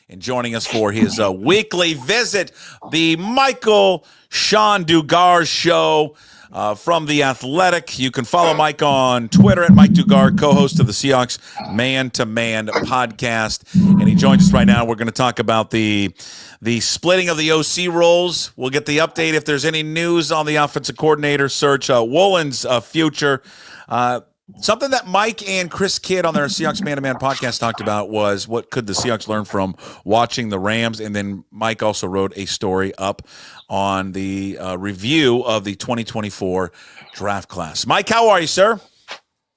and joining us for his weekly visit, the Michael-Shawn Dugar Show from The Athletic. You can follow Mike on Twitter at Mike Dugar, co-host of the Seahawks Man-to-Man podcast. And he joins us right now. We're going to talk about the splitting of the OC roles. We'll get the update if there's any news on the offensive coordinator search, Woolen's future. Something that Mike and Chris Kidd on their Seahawks Man-to-Man podcast talked about was what could the Seahawks learn from watching the Rams, and then Mike also wrote a story up on the review of the 2024 draft class. Mike, how are you, sir?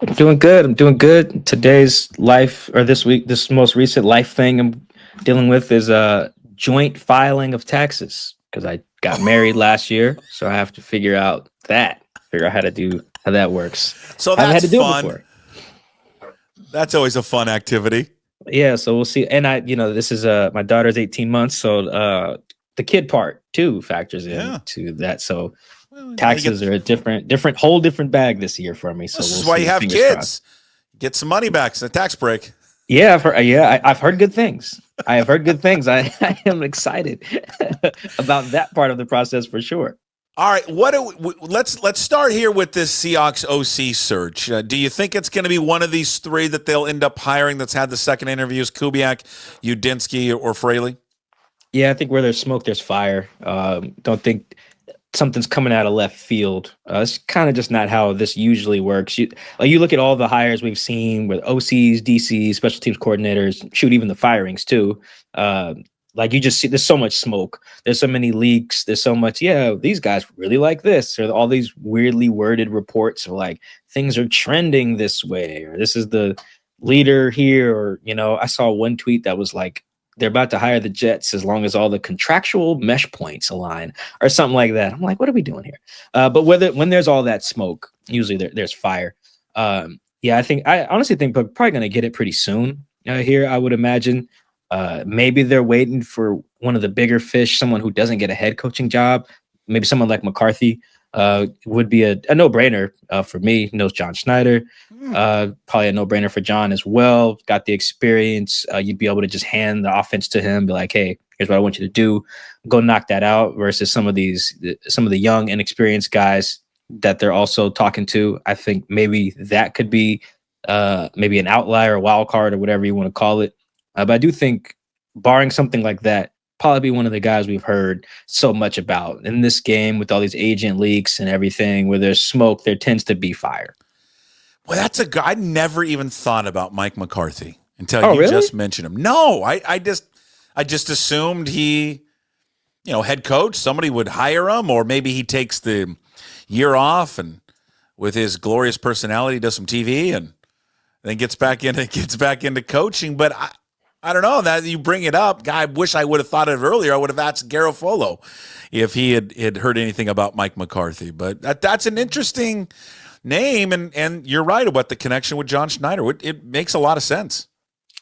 I'm doing good. Today's life, or this week, this most recent life thing I'm dealing with is a joint filing of taxes because I got married last year, so I have to figure out how that works. So I haven't had to do fun. it before. That's always a fun activity. Yeah, so we'll see. And this is my daughter's 18 months, so the kid part too factors into that. So taxes are a whole different bag this year for me. So this is why you have kids. Crossed. Get some money back. It's a tax break. Yeah, I've heard good things. I have heard good things. I am excited about that part of the process for sure. All right, let's start here with this Seahawks OC search. Do you think it's going to be one of these three that they'll end up hiring that's had the second interviews, Kubiak, Udinski, or Fraley? Yeah, I think where there's smoke, there's fire. Don't think something's coming out of left field. It's kind of just not how this usually works. You look at all the hires we've seen with OCs, DCs, special teams coordinators, even the firings too. You just see there's so much smoke. There's so many leaks. There's so much, these guys really like this, or all these weirdly worded reports of like things are trending this way, or this is the leader here, or, I saw one tweet that was like, they're about to hire the Jets as long as all the contractual mesh points align or something like that. I'm like, what are we doing here? But when there's all that smoke, usually there's fire. I honestly think we're probably going to get it pretty soon here, I would imagine. Maybe they're waiting for one of the bigger fish, someone who doesn't get a head coaching job. Maybe someone like McCarthy would be a no-brainer for me. Knows John Schneider. Probably a no-brainer for John as well. Got the experience. You'd be able to just hand the offense to him, be like, hey, here's what I want you to do. Go knock that out, versus some of the young, inexperienced guys that they're also talking to. I think maybe that could be maybe an outlier, a wild card, or whatever you want to call it. But I do think, barring something like that, probably be one of the guys we've heard so much about in this game with all these agent leaks and everything. Where there's smoke, there tends to be fire. Well, that's a guy I never even thought about, Mike McCarthy, until you just mentioned him. No, I just assumed he, head coach, somebody would hire him, or maybe he takes the year off and with his glorious personality does some TV and then gets back into coaching. But I don't know, that you bring it up. I wish I would have thought of it earlier. I would have asked Garofolo if he had heard anything about Mike McCarthy. But that's an interesting name, and you're right about the connection with John Schneider. It makes a lot of sense.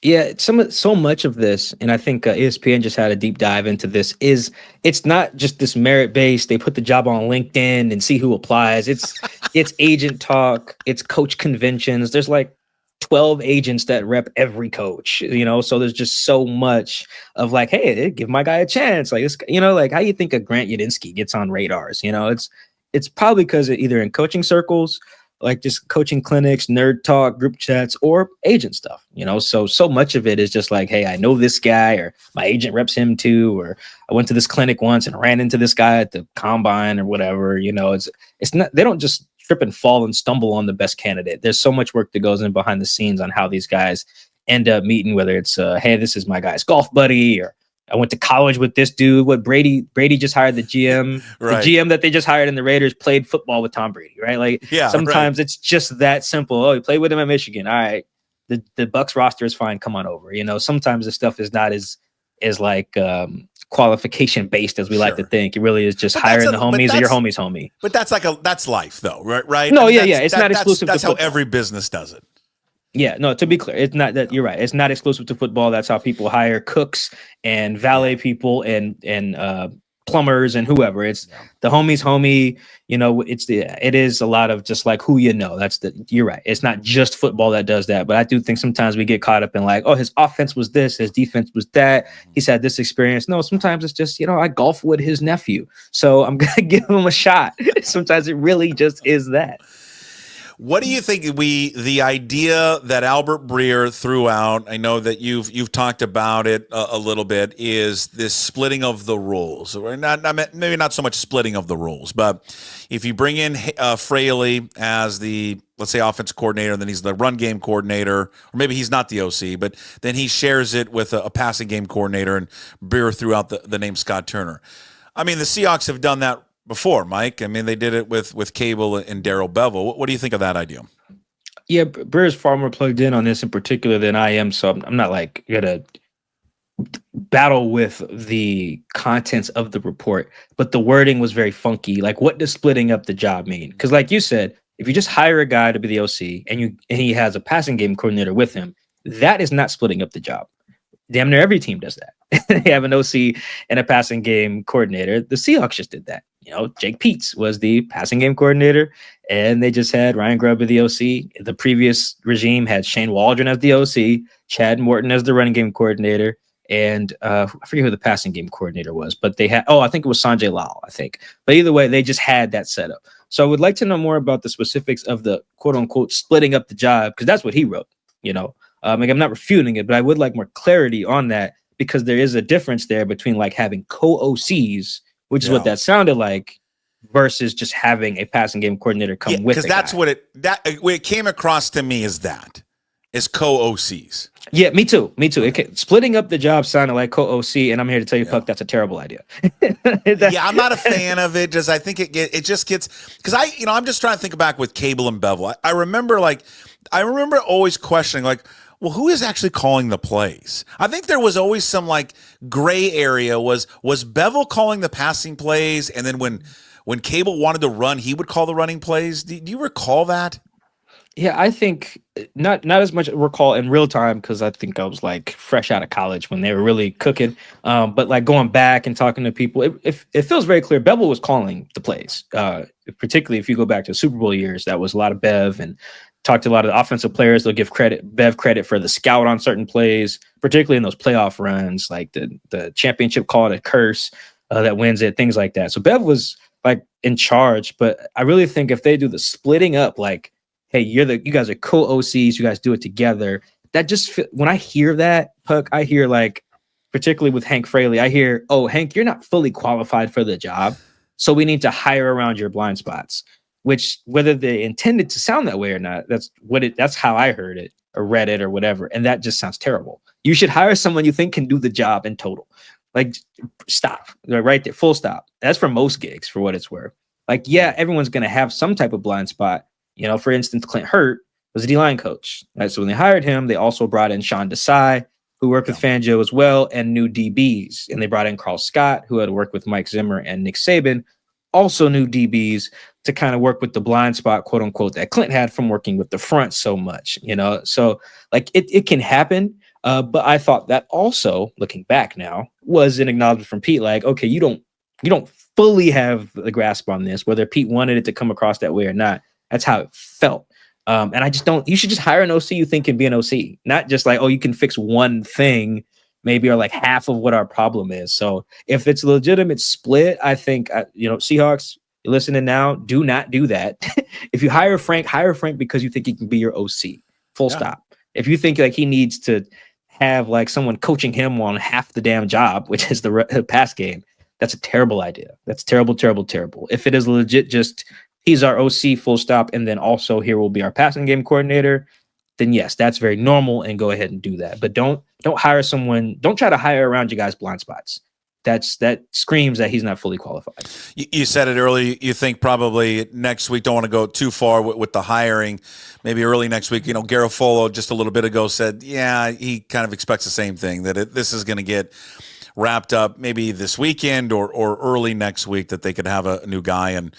Yeah, so much of this, and I think ESPN just had a deep dive into this, it's not just this merit-based, they put the job on LinkedIn and see who applies. It's agent talk, it's coach conventions. There's like 12 agents that rep every coach, so there's just so much of like, hey, give my guy a chance. Like, like how you think a Grant Udinski gets on radars, it's probably because either in coaching circles, like just coaching clinics, nerd talk, group chats, or agent stuff, so much of it is just like, hey, I know this guy, or my agent reps him too, or I went to this clinic once and ran into this guy at the combine or whatever. It's not, they don't just trip and fall and stumble on the best candidate. There's so much work that goes in behind the scenes on how these guys end up meeting, whether it's, hey, this is my guy's golf buddy, or I went to college with this dude. What Brady just hired the GM, right. The GM that they just hired in the Raiders played football with Tom Brady, right? Like sometimes It's just that simple. Oh, he played with him at Michigan. All right. The Bucks roster is fine. Come on over. Sometimes the stuff is not as like qualification based as we like to think. It really is just hiring the homies or your homie's homie. But that's life though, right? No, it's not exclusive that's to how football. Every business does it. Yeah, no, to be clear, it's not that. You're right. It's not exclusive to football. That's how people hire cooks and valet people and plumbers and whoever. It's the homie's homie. It is a lot of just like who you know. You're right. It's not just football that does that, but I do think sometimes we get caught up in like, oh, his offense was this, his defense was that. He's had this experience. No, sometimes it's just, I golf with his nephew, so I'm gonna give him a shot. Sometimes it really just is that. What do you think the idea that Albert Breer threw out, I know that you've talked about it a little bit, is this splitting of the rules. Maybe not so much splitting of the rules, but if you bring in Fraley as the, let's say, offensive coordinator, then he's the run game coordinator, or maybe he's not the OC, but then he shares it with a passing game coordinator, and Breer threw out the name Scott Turner. I mean, the Seahawks have done that before, Mike. I mean, they did it with Cable and Darrell Bevel. What do you think of that idea? Yeah, Breer is far more plugged in on this in particular than I am, so I'm not like gonna battle with the contents of the report, but the wording was very funky. Like, what does splitting up the job mean? Because like you said, if you just hire a guy to be the OC and he has a passing game coordinator with him, that is not splitting up the job. Damn near every team does that. They have an OC and a passing game coordinator. The Seahawks just did that. Jake Peetz was the passing game coordinator, and they just had Ryan Grubb as the OC. The previous regime had Shane Waldron as the OC, Chad Morton as the running game coordinator, and I forget who the passing game coordinator was, but they had, I think it was Sanjay Lal, I think. But either way, they just had that set up. So I would like to know more about the specifics of the quote unquote splitting up the job, because that's what he wrote, I'm not refuting it, but I would like more clarity on that, because there is a difference there between like having co-OCs, which is what that sounded like, versus just having a passing game coordinator come with. Because that's what it came across to me as co-OCs. Yeah, me too. Splitting up the job sounded like co-OC, and I'm here to tell you, Puck, that's a terrible idea. I'm not a fan of it. I think it just gets, because I'm just trying to think back with Cable and Bevel. I remember always questioning like, well, who is actually calling the plays? I think there was always some like gray area. Was Bevel calling the passing plays, and then when Cable wanted to run, he would call the running plays? Do you recall that? Yeah, I think not as much recall in real time, because I think I was like fresh out of college when they were really cooking. But like going back and talking to people, it feels very clear Bevel was calling the plays. Particularly if you go back to Super Bowl years, that was a lot of Bev, and talked to a lot of the offensive players. They'll give Bev credit for the scout on certain plays, particularly in those playoff runs, like the championship call a curse that wins it, things like that. So Bev was like in charge, but I really think if they do the splitting up, like, hey, you guys are co-OCs, you guys do it together. That just when I hear that, Puck, I hear like, particularly with Hank Fraley, I hear, oh, Hank, you're not fully qualified for the job, so we need to hire around your blind spots. Which, whether they intended to sound that way or not, that's how I heard it or read it or whatever. And that just sounds terrible. You should hire someone you think can do the job in total. Like, stop. Right there, full stop. That's for most gigs, for what it's worth. Like, yeah, everyone's going to have some type of blind spot. For instance, Clint Hurt was a D-line coach. Right? So when they hired him, they also brought in Sean Desai, who worked with Fangio as well, and new DBs. And they brought in Carl Scott, who had worked with Mike Zimmer and Nick Saban, also new DBs, to kind of work with the blind spot, quote unquote, that Clint had from working with the front so much, So like it can happen. But I thought that also, looking back now, was an acknowledgement from Pete, like, okay, you don't fully have the grasp on this, whether Pete wanted it to come across that way or not. That's how it felt. And I just you should just hire an OC you think can be an OC, not just like, oh, you can fix one thing, maybe, or like half of what our problem is. So if it's a legitimate split, I think, Seahawks, you're listening now, do not do that. If you hire Frank because you think he can be your OC. Full stop. If you think like he needs to have like someone coaching him on half the damn job, which is the pass game, that's a terrible idea. That's terrible, terrible, terrible. If it is legit, just he's our OC, full stop, and then also here will be our passing game coordinator, then yes, that's very normal, and go ahead and do that. But don't hire someone. Don't try to hire around you guys' blind spots. That screams that he's not fully qualified. You said it earlier. You think probably next week, don't want to go too far with the hiring. Maybe early next week, Garofolo just a little bit ago said, yeah, he kind of expects the same thing, that this is going to get wrapped up maybe this weekend or early next week, that they could have a new guy. And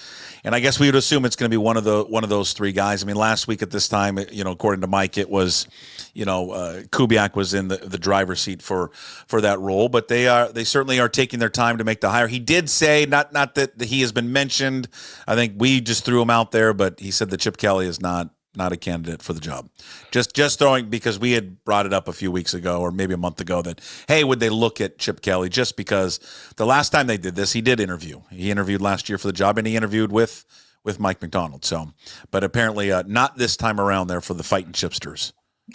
I guess we would assume it's going to be one of those three guys. I mean, last week at this time, according to Mike, it was, Kubiak was in the driver's seat for that role, but they certainly are taking their time to make the hire. He did say, not that he has been mentioned. I think we just threw him out there, but he said that Chip Kelly is not a candidate for the job. Just throwing, because we had brought it up a few weeks ago or maybe a month ago that, hey, would they look at Chip Kelly, just because the last time they did this, he did interview. He interviewed last year for the job, and he interviewed with Mike McDonald. So, but apparently not this time around there for the fighting Chipsters.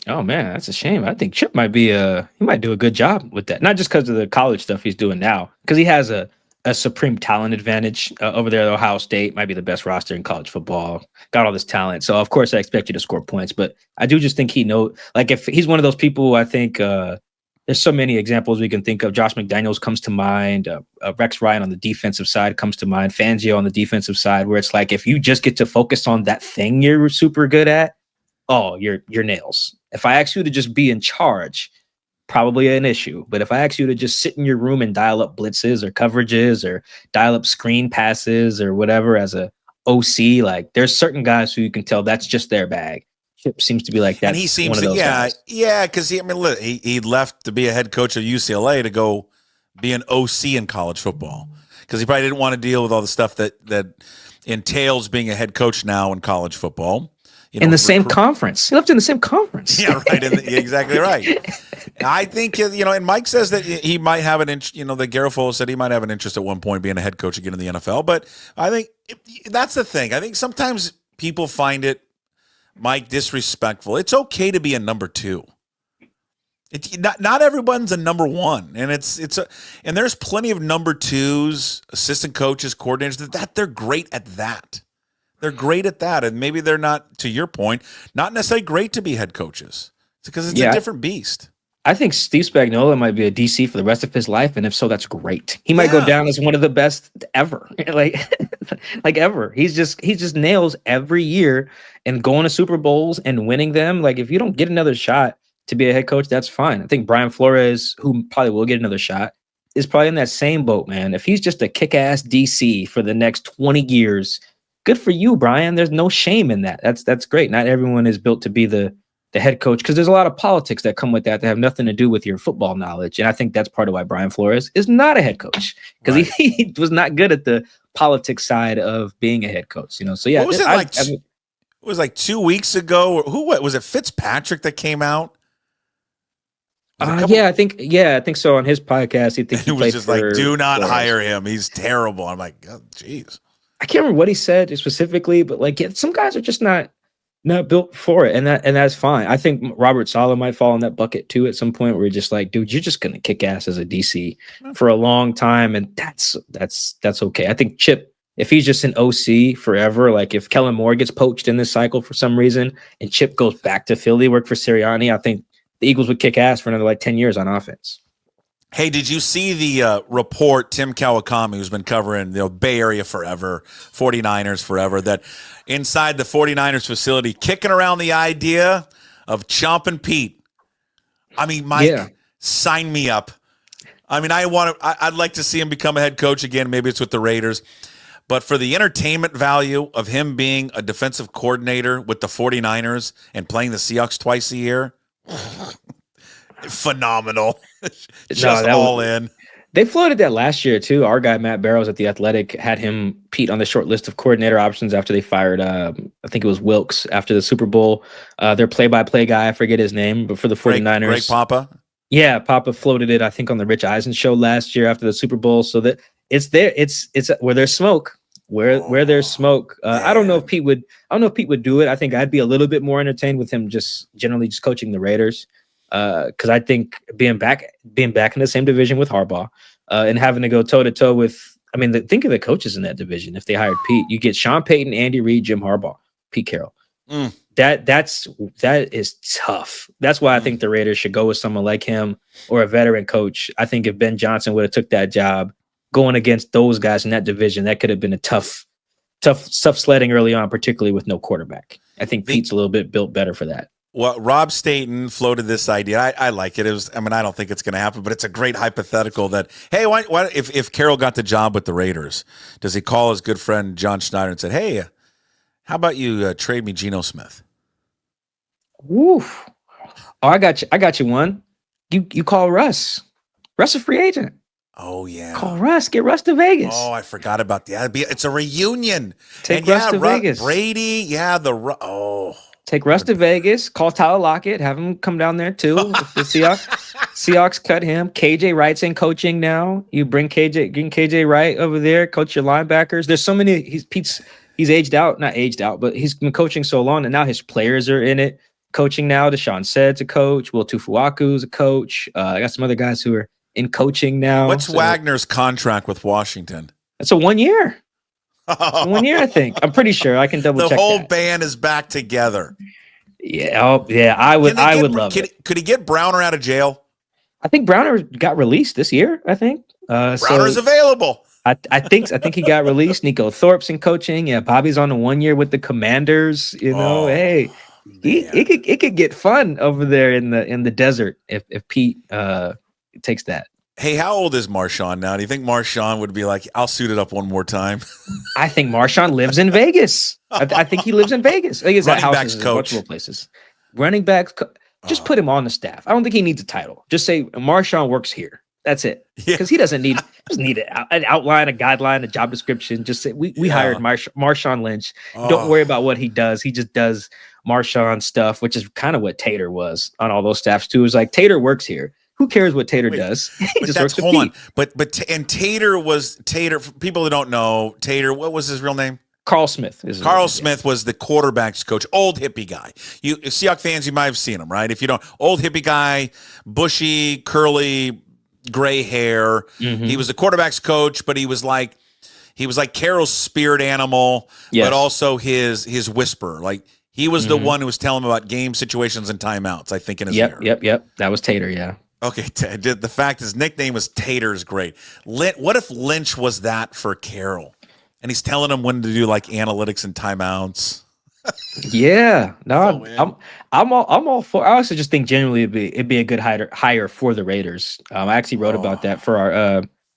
Oh man, that's a shame. I think Chip might do a good job with that. Not just because of the college stuff he's doing now, because he has a supreme talent advantage over there at Ohio State. Might be the best roster in college football. Got all this talent. So of course I expect you to score points, but I do just think if he's one of those people who I think there's so many examples we can think of. Josh McDaniels comes to mind. Rex Ryan on the defensive side comes to mind. Fangio on the defensive side, where it's like, if you just get to focus on that thing you're super good at, oh, you're nails. If I ask you to just be in charge, probably an issue. But if I ask you to just sit in your room and dial up blitzes or coverages or dial up screen passes or whatever as a OC, like, there's certain guys who you can tell that's just their bag. Chip seems to be like that. And he seems to, because he left to be a head coach of UCLA to go be an OC in college football, because he probably didn't want to deal with all the stuff that entails being a head coach now in college football. In the same conference. He left in the same conference. Yeah, right. Exactly right. I think, and Mike says that he might have an interest, that Garofalo said he might have an interest at one point being a head coach again in the NFL. But I think that's the thing. I think sometimes people find it, Mike, disrespectful. It's okay to be a number two. Not everyone's a number one, and and there's plenty of number twos, assistant coaches, coordinators that they're great at that. They're great at that, and maybe they're not, to your point, not necessarily great to be head coaches. It's because it's a different beast. I think Steve Spagnuolo might be a DC for the rest of his life, and if so, that's great. He might go down as one of the best ever, like ever. He's just nails every year and going to Super Bowls and winning them. Like, if you don't get another shot to be a head coach, that's fine. I think Brian Flores, who probably will get another shot, is probably in that same boat, man. If he's just a kick-ass DC for the next 20 years, good for you, Brian. There's no shame in that. That's great. Not everyone is built to be the head coach, because there's a lot of politics that come with that have nothing to do with your football knowledge. And I think that's part of why Brian Flores is not a head coach, because he was not good at the politics side of being a head coach. So yeah. What was it it was like 2 weeks ago? Or was it Fitzpatrick that came out? I think so. On his podcast, he was just like, do not hire him. He's terrible. I'm like, oh, geez. I can't remember what he said specifically, but some guys are just not built for it, and that's fine. I think Robert Saleh might fall in that bucket too at some point, where you're just like, dude, you're just gonna kick ass as a DC for a long time, and that's okay. I think Chip, if he's just an OC forever, like if Kellen Moore gets poached in this cycle for some reason, and Chip goes back to Philly, work for Sirianni, I think the Eagles would kick ass for another 10 years on offense. Hey, did you see the report, Tim Kawakami, who's been covering the Bay Area forever, 49ers forever, that inside the 49ers facility, kicking around the idea of Chompin' Pete? I mean, Mike, sign me up. I mean, I'd like to see him become a head coach again. Maybe it's with the Raiders. But for the entertainment value of him being a defensive coordinator with the 49ers and playing the Seahawks twice a year, phenomenal. Just all in. They floated that last year too. Our guy Matt Barrows at The Athletic had him Pete on the short list of coordinator options after they fired I think it was Wilkes after the Super Bowl. Their play-by-play guy, I forget his name, but for the 49ers. Greg Papa? Yeah, Papa floated it, I think, on the Rich Eisen show last year after the Super Bowl. So that it's there. It's where there's smoke. Where there's smoke. I don't know if Pete would do it. I think I'd be a little bit more entertained with him just generally just coaching the Raiders. Because I think being back in the same division with Harbaugh and having to go toe to toe with, think of the coaches in that division. If they hired Pete, you get Sean Payton, Andy Reid, Jim Harbaugh, Pete Carroll. That is tough. That's why I think the Raiders should go with someone like him or a veteran coach. I think if Ben Johnson would have took that job going against those guys in that division, that could have been a tough sledding early on, particularly with no quarterback. I think Pete's a little bit built better for that. Well, Rob Staten floated this idea. I like it. I don't think it's going to happen, but it's a great hypothetical that, hey, why if Carroll got the job with the Raiders, does he call his good friend John Schneider and said, hey, how about you trade me Geno Smith? Woof. Oh, I got you one. You call Russ. Russ a free agent. Oh, yeah. Call Russ. Get Russ to Vegas. Oh, I forgot about that. It's a reunion. Take Russ to Vegas. Brady, Take Russ to Vegas. Call Tyler Lockett. Have him come down there too. The Seahawks cut him. KJ Wright's in coaching now. You bring KJ Wright over there. Coach your linebackers. There's so many. He's aged out. Not aged out, but he's been coaching so long, and now his players are in it. Coaching now. Deshaun Said's a coach. Will Tufuaku's a coach. I got some other guys who are in coaching now. What's Wagner's contract with Washington? It's a 1 year. 1 year, I think. I'm pretty sure. I can double check. The whole that. band is back together. Yeah, I would love it. Could he get Browner out of jail? I think Browner got released this year. I think Browner's available. I think he got released. Nico Thorpe's in coaching. Yeah, Bobby's on a 1 year with the Commanders. Hey, it could get fun over there in the desert if Pete takes that. Hey, how old is Marshawn now? Do you think Marshawn would be like, I'll suit it up one more time? I think Marshawn lives in Vegas. I think he lives in Vegas. I guess that house is coach. Multiple places. Running backs, just put him on the staff. I don't think he needs a title. Just say Marshawn works here. That's it. Because he doesn't need an outline, a guideline, a job description. Just say we hired Marshawn Lynch. Don't worry about what he does. He just does Marshawn stuff, which is kind of what Tater was on all those staffs too. It was like Tater works here. Who cares what Tater does? He just works with Pete. But Tater was Tater. For people who don't know, Tater, what was his real name? Carl Smith. Carl Smith was the quarterback's coach. Old hippie guy. You Seahawks fans, you might have seen him, right? If you don't, old hippie guy, bushy, curly, gray hair. Mm-hmm. He was the quarterback's coach, but he was like Carroll's spirit animal, but also his whisper. Like he was the one who was telling him about game situations and timeouts. I think in his ear. Yep. That was Tater. Yeah. Okay, the fact his nickname was Tater is great. What if Lynch was that for Carroll, and he's telling him when to do like analytics and timeouts? Yeah, no, I'm all for. I also just think generally it'd be a good hire for the Raiders. I actually wrote about that for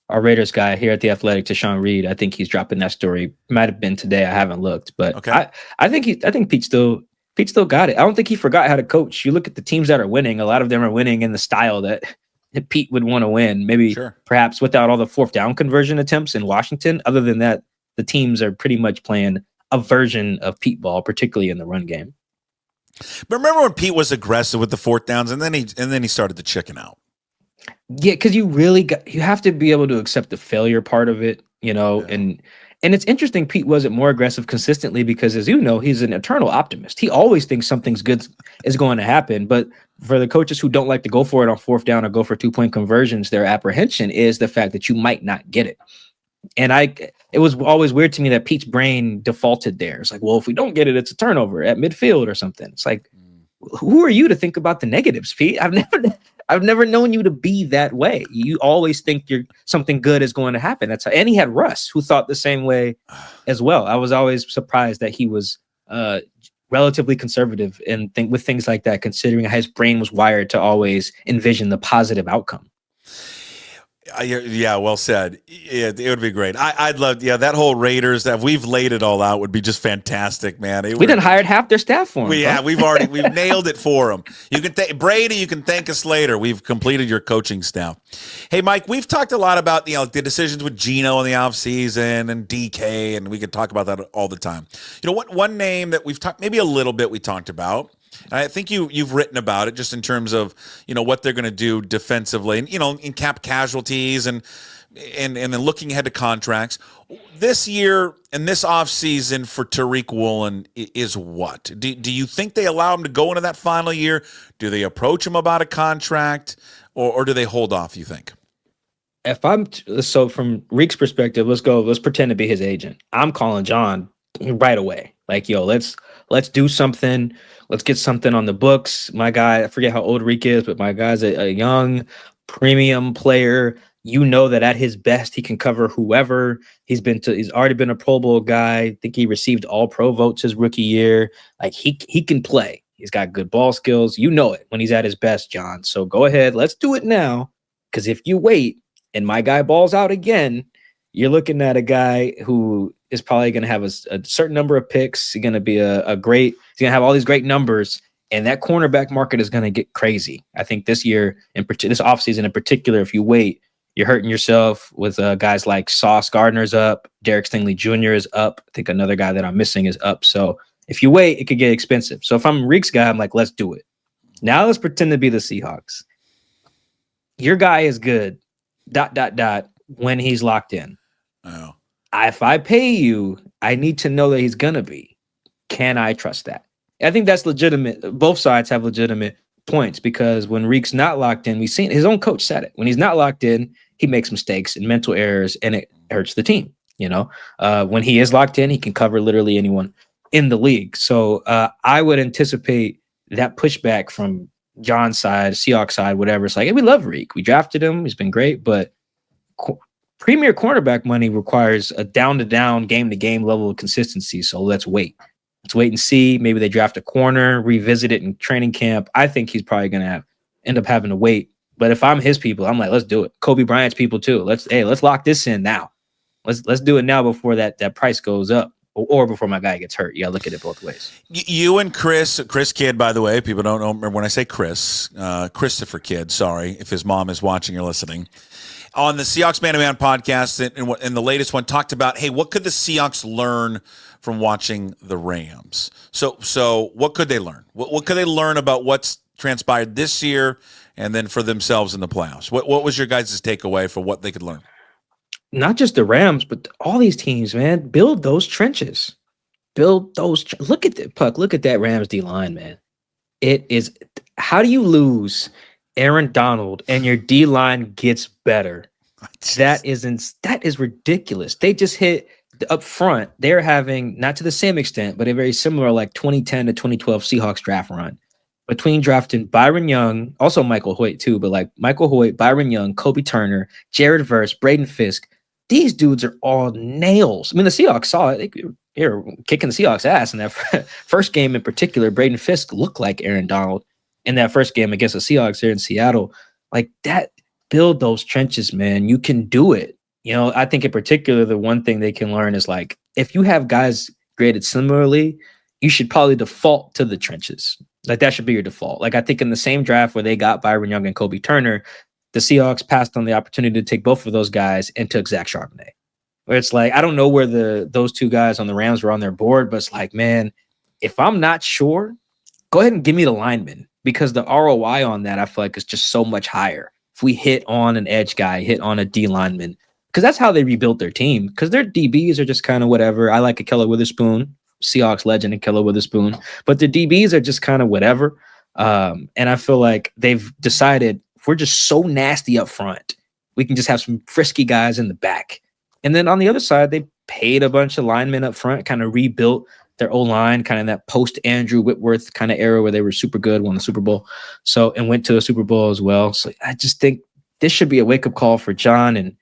our Raiders guy here at the Athletic, to Sean Reed. I think he's dropping that story. Might have been today. I haven't looked, but okay. I think Pete still got it. I don't think he forgot how to coach. You look at the teams that are winning, a lot of them are winning in the style that Pete would want to win. Maybe perhaps without all the fourth down conversion attempts in Washington. Other than that, the teams are pretty much playing a version of Pete ball, particularly in the run game. But remember when Pete was aggressive with the fourth downs and then he started to chicken out. Yeah, because you have to be able to accept the failure part of it, And it's interesting Pete wasn't more aggressive consistently because, as you know, he's an eternal optimist. He always thinks something's good is going to happen. But for the coaches who don't like to go for it on fourth down or go for 2-point conversions, their apprehension is the fact that you might not get it. And it was always weird to me that Pete's brain defaulted there. It's like, well, if we don't get it, it's a turnover at midfield or something. It's like, who are you to think about the negatives, Pete? I've never known you to be that way. You always think something good is going to happen. And he had Russ, who thought the same way as well. I was always surprised that he was relatively conservative and with things like that, considering how his brain was wired to always envision the positive outcome. Yeah, well said. It would be great. I'd love, that whole Raiders that we've laid it all out would be just fantastic, man. We done hired half their staff for them. We've nailed it for them. You can Brady. You can thank us later. We've completed your coaching staff. Hey, Mike, we've talked a lot about the decisions with Geno in the offseason and DK, and we could talk about that all the time. One name that we've talked maybe a little bit. We talked about. I think you've written about it just in terms of, what they're going to do defensively and, in cap casualties and then looking ahead to contracts. This year and this offseason for Tariq Woolen is what? Do you think they allow him to go into that final year? Do they approach him about a contract or do they hold off, you think? So from Reek's perspective, let's pretend to be his agent. I'm calling John right away. Like, yo, let's do something. Let's get something on the books. My guy, I forget how old Reek is, but my guy's a young premium player. That at his best, he can cover whoever. He's already been a Pro Bowl guy. I think he received all pro votes his rookie year. Like he can play. He's got good ball skills. You know it when he's at his best, John. So go ahead. Let's do it now. Because if you wait and my guy balls out again, you're looking at a guy who is probably going to have a certain number of picks. He's going to be he's going to have all these great numbers. And that cornerback market is going to get crazy. I think this year, this offseason in particular, if you wait, you're hurting yourself with guys like Sauce Gardner's up. Derek Stingley Jr. is up. I think another guy that I'm missing is up. So if you wait, it could get expensive. So if I'm Reek's guy, I'm like, let's do it. Now let's pretend to be the Seahawks. Your guy is good, ... when he's locked in. Oh. If I pay you, I need to know that he's going to be. Can I trust that? I think that's legitimate. Both sides have legitimate points because when Reek's not locked in, we've seen his own coach said it. When he's not locked in, he makes mistakes and mental errors, and it hurts the team. When he is locked in, he can cover literally anyone in the league. So I would anticipate that pushback from John's side, Seahawks side, whatever. It's like, hey, we love Reek. We drafted him. He's been great, but premier cornerback money requires a down-to-down, game-to-game level of consistency. So let's wait. Let's wait and see. Maybe they draft a corner, revisit it in training camp. I think he's probably going to end up having to wait. But if I'm his people, I'm like, let's do it. Kobe Bryant's people too. Let's lock this in now. Let's do it now before that price goes up or before my guy gets hurt. You got to look at it both ways. You and Chris Kidd, by the way, people don't know. Remember when I say Chris, Christopher Kidd, sorry, if his mom is watching or listening. On the Seahawks Man-to-Man podcast, in the latest one, talked about, hey, what could the Seahawks learn from watching the Rams? So what could they learn? What could they learn about what's transpired this year and then for themselves in the playoffs? What was your guys' takeaway for what they could learn? Not just the Rams, but all these teams, man. Build those trenches. Look at that, Puck. Look at that Rams D-line, man. It is – how do you lose – Aaron Donald and your D-line gets better? That is ridiculous. They just hit up front. They're having, not to the same extent, but a very similar like 2010 to 2012 Seahawks draft run between drafting Byron Young, also Michael Hoyt too, but like Michael Hoyt, Byron Young, Kobe Turner, Jared Verse, Braden Fisk. These dudes are all nails. I mean, the Seahawks saw it. They were kicking the Seahawks' ass in that first game in particular. Braden Fisk looked like Aaron Donald in that first game against the Seahawks here in Seattle. Like that, build those trenches, man. You can do it. I think in particular, the one thing they can learn is like, if you have guys graded similarly, you should probably default to the trenches. Like that should be your default. Like I think in the same draft where they got Byron Young and Kobe Turner, the Seahawks passed on the opportunity to take both of those guys and took Zach Charbonnet. Where it's like, I don't know where those two guys on the Rams were on their board, but it's like, man, if I'm not sure, go ahead and give me the lineman, because the ROI on that, I feel like, is just so much higher. If we hit on an edge guy, hit on a D lineman, because that's how they rebuilt their team, because their DBs are just kind of whatever. I like Ahkello Witherspoon, Seahawks legend Ahkello Witherspoon, but the DBs are just kind of whatever. And I feel like they've decided, if we're just so nasty up front, we can just have some frisky guys in the back. And then on the other side, they paid a bunch of linemen up front, kind of rebuilt their O-line, kind of that post-Andrew Whitworth kind of era where they were super good, won the Super Bowl, and went to a Super Bowl as well. So I just think this should be a wake-up call for John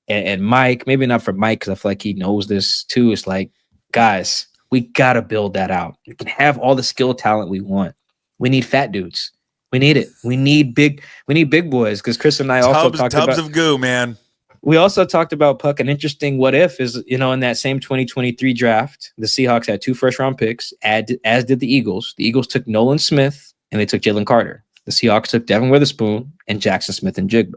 and Mike. Maybe not for Mike, because I feel like he knows this too. It's like, guys, we got to build that out. We can have all the skill talent we want. We need fat dudes. We need it. We need big boys, because Chris and I also talked about tubs of goo, man. We also talked about, Puck, an interesting what if is, in that same 2023 draft, the Seahawks had 2 first-round picks, as did the Eagles. The Eagles took Nolan Smith, and they took Jalen Carter. The Seahawks took Devin Witherspoon and Jackson Smith and Jigba.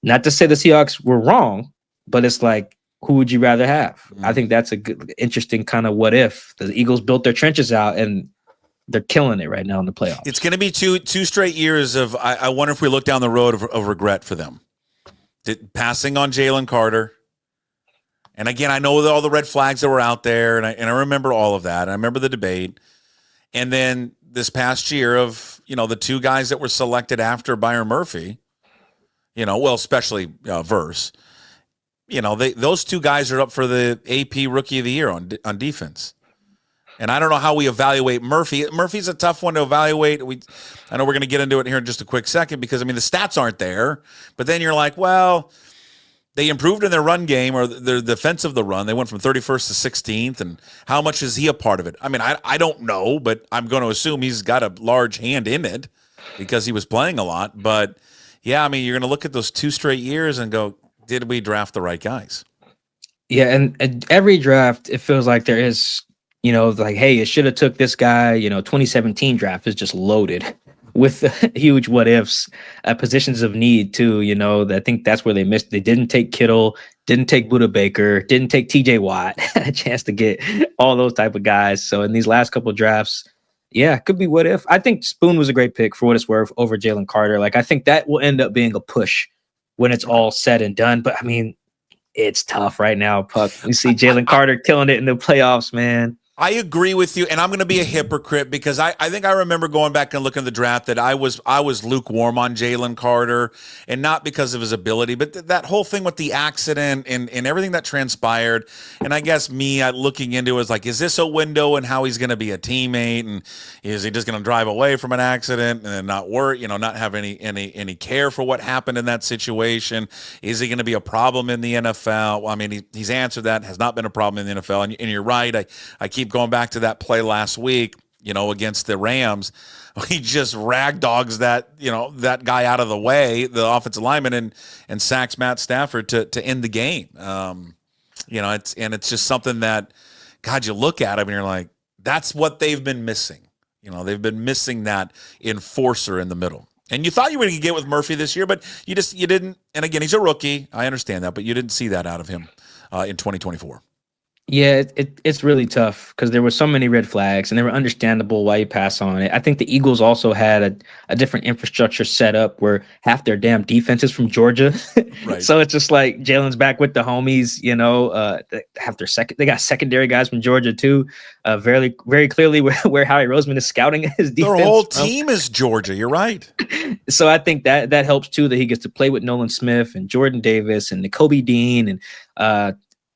Not to say the Seahawks were wrong, but it's like, who would you rather have? Mm-hmm. I think that's a good, interesting kind of what if. The Eagles built their trenches out, and they're killing it right now in the playoffs. It's going to be two straight years of, I wonder if we look down the road of regret for them. Passing on Jalen Carter. And again, I know all the red flags that were out there, and I remember all of that. I remember the debate. And then this past year of, the 2 guys that were selected after Byron Murphy, especially Verse, those 2 guys are up for the AP Rookie of the Year on defense. And I don't know how we evaluate Murphy. Murphy's a tough one to evaluate. I know we're going to get into it here in just a quick second because, the stats aren't there. But then you're like, well, they improved in their run game or their defense of the run. They went from 31st to 16th. And how much is he a part of it? I mean, I don't know, but I'm going to assume he's got a large hand in it because he was playing a lot. But yeah, I mean, you're going to look at those 2 straight years and go, did we draft the right guys? Yeah, and every draft, it feels like there is, like, hey, it should have took this guy. 2017 draft is just loaded with huge what ifs at positions of need too. I think that's where they missed. They didn't take Kittle, didn't take Buda Baker, didn't take TJ Watt. Had a chance to get all those type of guys. So in these last couple of drafts, yeah, it could be what if. I think Spoon was a great pick for what it's worth over Jalen Carter. Like, I think that will end up being a push when it's all said and done. But I mean, it's tough right now, Puck. You see Jalen Carter killing it in the playoffs, man. I agree with you, and I'm going to be a hypocrite because I think I remember going back and looking at the draft that I was lukewarm on Jalen Carter, and not because of his ability, but that whole thing with the accident and everything that transpired. And I guess me looking into it was like, is this a window and how he's going to be a teammate, and is he just going to drive away from an accident and then not work, not have any care for what happened in that situation? Is he going to be a problem in the NFL? Well, I mean, he's answered that, has not been a problem in the NFL, and you're right. I keep going back to that play last week, against the Rams. He just ragdogs that guy out of the way, the offensive lineman, and sacks Matt Stafford to end the game. It's just something that, God, you look at him and you're like, that's what they've been missing. They've been missing that enforcer in the middle. And you thought you would get with Murphy this year, but you didn't. And again, he's a rookie. I understand that, but you didn't see that out of him in 2024. Yeah, it's really tough because there were so many red flags and they were understandable why you pass on it. I think the Eagles also had a different infrastructure set up where half their damn defense is from Georgia. Right. So it's just like Jalen's back with the homies, they got secondary guys from Georgia too. Very, very clearly where Howie Roseman is scouting his defense. Their whole team is Georgia. You're right. So I think that helps too, that he gets to play with Nolan Smith and Jordan Davis and Nakobe Dean and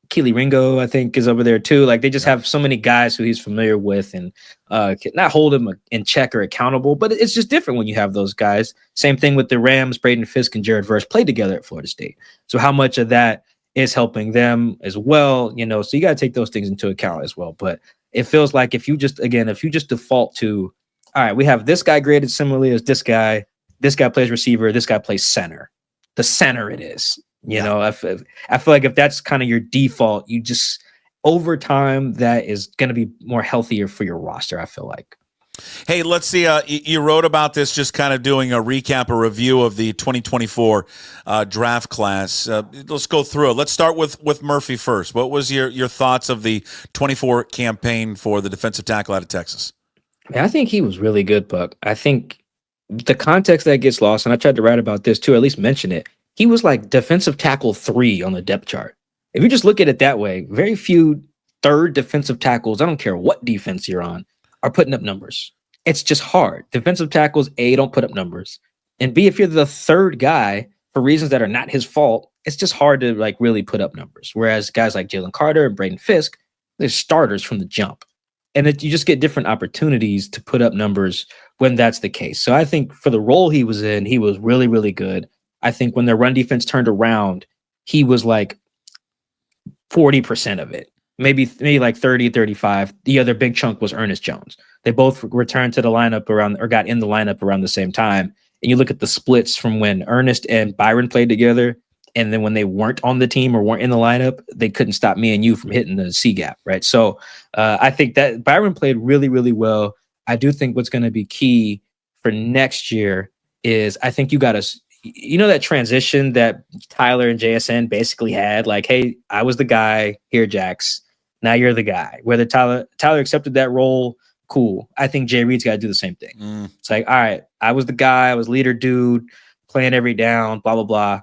Keely Ringo, I think, is over there too. Like, they just have so many guys who he's familiar with and not hold him in check or accountable, but it's just different when you have those guys. Same thing with the Rams. Braden Fisk and Jared Verse played together at Florida State. So how much of that is helping them as well? So you got to take those things into account as well. But it feels like if you just default to, all right, we have this guy graded similarly as this guy plays receiver, this guy plays center. The center it is. I feel like if that's kind of your default, you just over time that is going to be more healthier for your roster. I feel like. Hey, let's see. You wrote about this, just kind of doing a recap, a review of the 2024 draft class. Let's go through it. Let's start with Murphy first. What was your thoughts of the 24 campaign for the defensive tackle out of Texas? I think he was really good, Buck. I think the context that gets lost, and I tried to write about this too, at least mention it. He was like defensive tackle 3 on the depth chart. If you just look at it that way, very few third defensive tackles, I don't care what defense you're on, are putting up numbers. It's just hard. Defensive tackles, A, don't put up numbers. And B, if you're the third guy for reasons that are not his fault, it's just hard to like really put up numbers. Whereas guys like Jalen Carter and Braden Fisk, they're starters from the jump. And you just get different opportunities to put up numbers when that's the case. So I think for the role he was in, he was really, really good. I think when their run defense turned around, he was like 40% of it, maybe like 30, 35. The other big chunk was Ernest Jones. They both returned to the lineup got in the lineup around the same time. And you look at the splits from when Ernest and Byron played together, and then when they weren't on the team or weren't in the lineup, they couldn't stop me and you from hitting the C gap, right? So I think that Byron played really, really well. I do think what's going to be key for next year is I think you got to, that transition that Tyler and JSN basically had, like, hey, I was the guy, here, Jax. Now you're the guy. Whether Tyler accepted that role, cool. I think Jay Reed's got to do the same thing. It's like, all right, I was the guy, I was leader dude, playing every down, blah, blah, blah.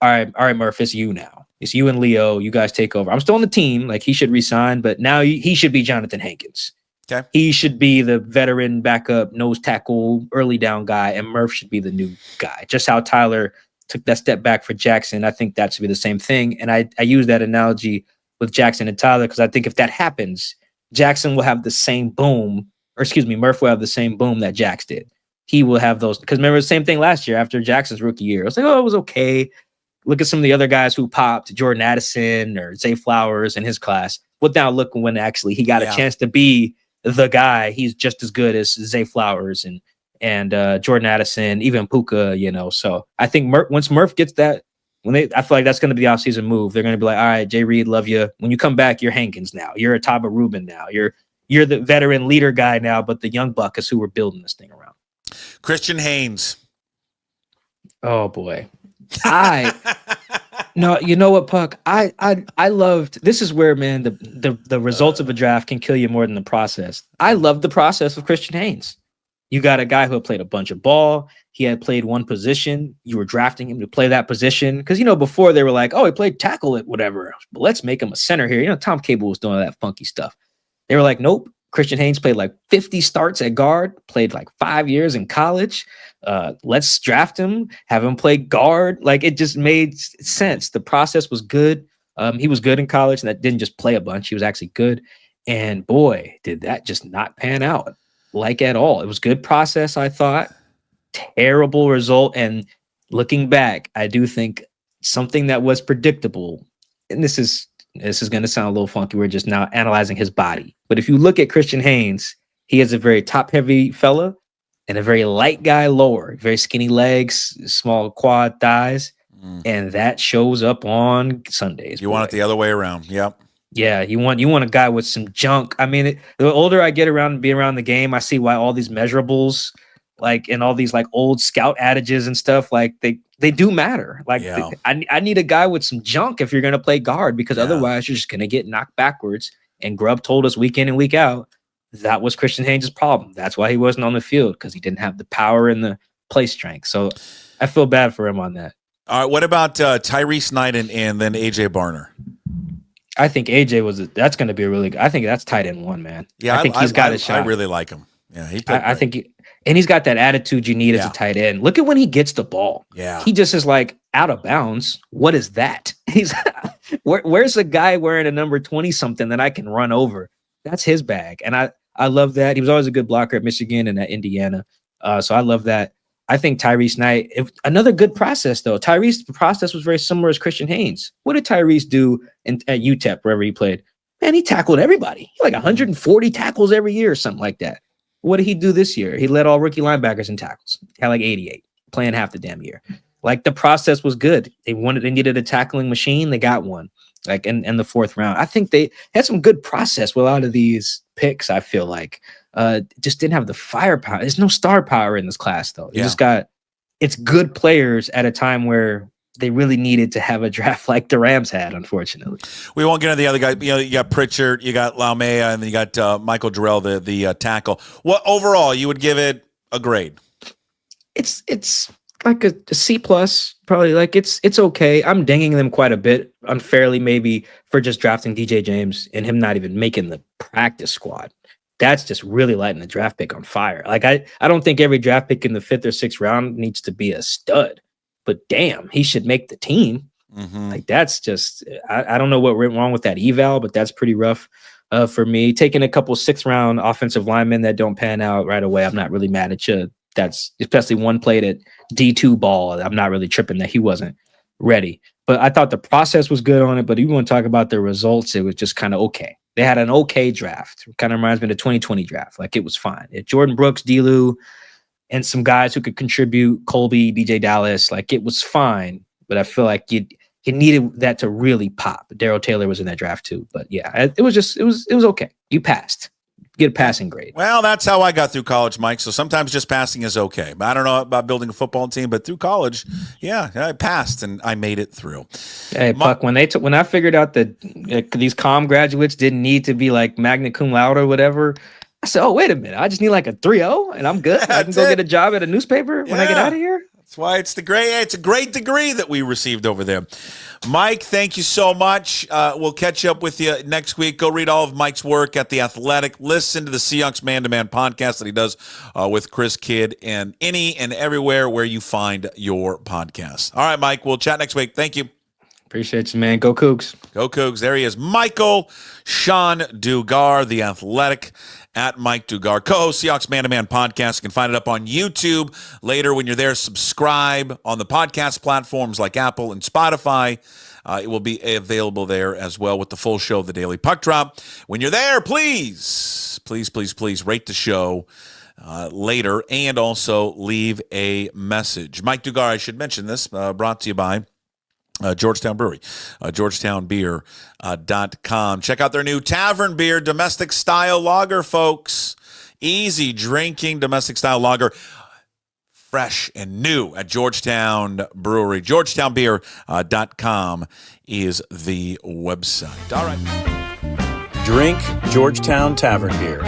All right, Murph, it's you now. It's you and Leo. You guys take over. I'm still on the team. Like, he should resign, but now he should be Jonathan Hankins. Okay. He should be the veteran backup nose tackle early down guy, and Murph should be the new guy. Just how Tyler took that step back for Jackson, I think that should be the same thing. And I use that analogy with Jackson and Tyler because I think if that happens, Jackson will have the same boom, Murph will have the same boom that Jax did. He will have those, because remember the same thing last year after Jackson's rookie year. I was like, oh, it was okay. look at some of the other guys who popped, Jordan Addison or Zay Flowers in his class. Well, now look when actually he got a chance to be the guy. He's just as good as Zay Flowers and Jordan Addison, even Puka, you know. So I think once Murph gets that, I feel like that's going to be the offseason move. They're going to be like, all right, Jay Reed, love you. When you come back, you're Hankins now. You're a Taba Rubin now. You're the veteran leader guy now, but the young buck is who we're building this thing around. Christian Haynes. Oh boy. No, you know what, Puck? I loved, this is where, man, the results of a draft can kill you more than the process. I love the process of Christian Haynes. You got a guy who had played a bunch of ball. He had played one position. You were drafting him to play that position. Because, you know, before they were like, oh, he played tackle at whatever, but let's make him a center here. You know, Tom Cable was doing all that funky stuff. They were like, nope. Christian Haynes played like 50 starts at guard, played like 5 years in college. Let's draft him, have him play guard. Like, it just made sense. The process was good. He was good in college, and that didn't just play a bunch. He was actually good. And boy, did that just not pan out like at all. It was good process, I thought. Terrible result. And looking back, I do think something that was predictable, and this is going to sound a little funky. We're just now analyzing his body. But if you look at Christian Haynes, he is a very top-heavy fella and a very light guy lower, very skinny legs, small quad thighs, and that shows up on Sundays. You want it the other way around. Yep. Yeah, you want a guy with some junk. I mean, the older I get around and be around the game, I see why all these measurables, like, and all these like old scout adages and stuff, like they do matter. Like, I need a guy with some junk if you're going to play guard, because otherwise you're just going to get knocked backwards. And Grubb told us week in and week out that was Christian Haynes' problem. That's why he wasn't on the field, because he didn't have the power and the play strength. So I feel bad for him on that. All right, what about Tyrese Knight and then AJ Barner? I think AJ that's going to be a really good. I think that's tight end one, man. Yeah, I think he's got a shot. I really like him. Yeah, I think and he's got that attitude you need as a tight end. Look at when he gets the ball. Yeah. He just is like out of bounds. What is that? He's where's a guy wearing a number 20 something that I can run over? That's his bag. And I love that. He was always a good blocker at Michigan and at Indiana. So I love that. I think Tyrese Knight, another good process though. Tyrese's process was very similar as Christian Haynes. What did Tyrese do at UTEP, wherever he played? Man, he tackled everybody. Like 140 tackles every year or something like that. What did he do this year? He led all rookie linebackers in tackles. He had like 88, playing half the damn year. Like, the process was good. They needed a tackling machine. They got one, like in the fourth round. I think they had some good process with a lot of these picks. I feel like just didn't have the firepower. There's no star power in this class though. You just got, it's good players at a time where they really needed to have a draft like the Rams had, unfortunately. We won't get into the other guy. You know, you got Pritchard, you got Laumea, and then you got Michael Jarrell, the tackle. What overall you would give it a grade? It's like a C plus, probably. Like, it's okay. I'm dinging them quite a bit unfairly, maybe, for just drafting DJ James and him not even making the practice squad. That's just really lighting the draft pick on fire. Like, I don't think every draft pick in the 5th or 6th round needs to be a stud. But damn, he should make the team. Mm-hmm. Like, that's just, I don't know what went wrong with that eval, but that's pretty rough for me. Taking a couple 6th round offensive linemen that don't pan out right away, I'm not really mad at you. That's, especially one played at D2 ball. I'm not really tripping that he wasn't ready. But I thought the process was good on it. But if you want to talk about the results, it was just kind of okay. They had an okay draft. It kind of reminds me of the 2020 draft. Like, it was fine. Jordan Brooks, D-Lou, and some guys who could contribute, Colby, DJ Dallas, like, it was fine, but I feel like you needed that to really pop. Darryl Taylor was in that draft too, but yeah, it was okay. You passed. Get a passing grade. Well, that's how I got through college, Mike. So sometimes just passing is okay. I don't know about building a football team, but through college, yeah, I passed and I made it through. Hey, Puck, when I figured out that these comm graduates didn't need to be like magna cum laude or whatever, I said, oh, wait a minute. I just need like a 3.0 and I'm good. I can go get a job at a newspaper when I get out of here. That's why it's a great degree that we received over there. Mike, thank you so much. We'll catch up with you next week. Go read all of Mike's work at The Athletic. Listen to the Seahawks Man to Man podcast that he does with Chris Kidd and any and everywhere where you find your podcasts. All right, Mike, we'll chat next week. Thank you. Appreciate it. Appreciate you, man. Go Cougs. Go Cougs. There he is, Michael-Shawn Dugar, the Athletic, at Mike Dugar, co-host Seahawks Man to Man podcast. You can find it up on YouTube later. When you're there, subscribe on the podcast platforms like Apple and Spotify. It will be available there as well with the full show of the Daily Puck Drop. When you're there, please rate the show later and also leave a message. Mike Dugar, I should mention this, brought to you by Georgetown Brewery, georgetownbeer.com. Check out their new Tavern Beer domestic style lager, folks. Easy drinking domestic style lager. Fresh and new at Georgetown Brewery. georgetownbeer.com is the website. All right. Drink Georgetown Tavern Beer,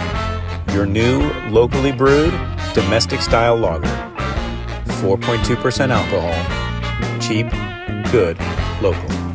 your new locally brewed domestic style lager. 4.2% alcohol. Cheap, good, local.